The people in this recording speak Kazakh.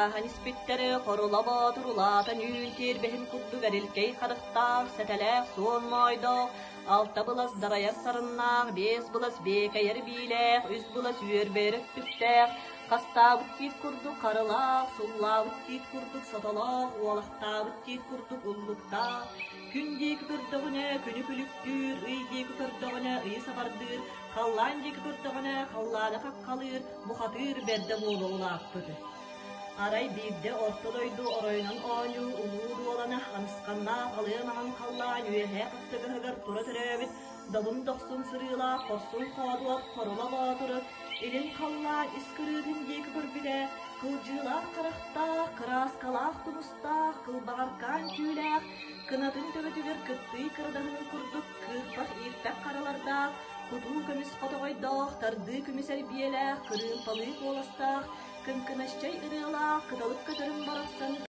Ахан испиттері қорылаба тұрулатан үйін тербехін құдды гәрілкей қадықтақ, сәтәләк сон майдақ, алта бұлас дараяр сарыннақ, бес бұлас бекайер билек, үз бұлас үйер берік түптәк, қастабыт тейт күрдік қарылақ, сұллабыт тейт күрдік саталақ, уалақтабыт тейт күрдік ұллықтақ, күндегі күрдіғіне күні күліктір, үйдегі күрдіғіне үй сабардыр, қалландегі күрдіғіне қалланы қаққалыр, бұқатыр бәдді молы ұлақ бұды. Арай бирде ортодойду оройнан ону, улуду олана анысқанна қалыямаған қаллан үйәхе қыттығығығыр тұра түрәбіт, далын доқсын сырыла, қорсын қадуат, қорыла батырып, елін қаллан іскірігін дегі бірбіде, қылжылақ қарақта, қыраскалақ тұмыстақ, қылбағарқан түйләқ, кынатын төбетігір күтті қырдағын күрдік, күрпақ ертәк қараларда, құту көміс қотағайдақ, тарды көміс әрбиеләқ, қырын палы қоластақ, кын-кынашчай ырылақ, қыталып көтірін барақсан